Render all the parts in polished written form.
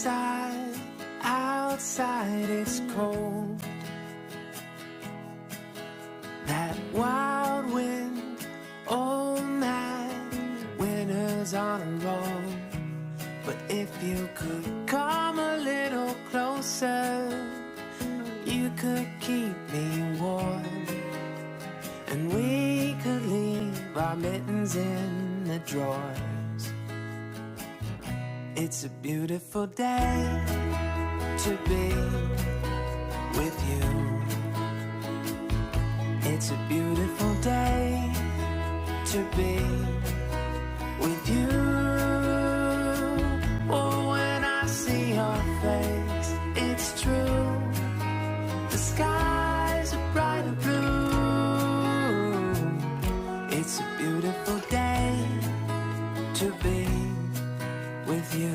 Outside, outside it's cold. That wild wind, oh man, winter's on a roll. But if you could come a little closer, you could keep me warm. And we could leave our mittens in the drawers. It's a beautiful day to be with you. It's a beautiful day to be with you. Oh, when I see your face, it's true. The skies are bright and blue. It's a beautiful day to be with you.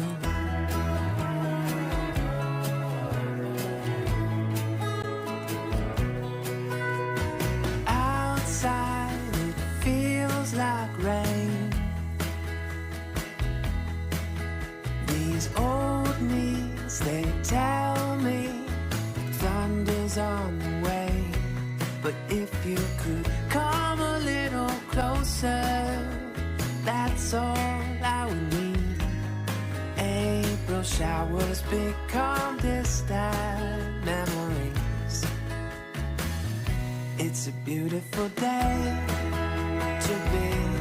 Outside it feels like rain. These old knees, they tell me thunder's on the way. But if you could come a little closer, that's all I would need. April showers become distant memories. It's a beautiful day to be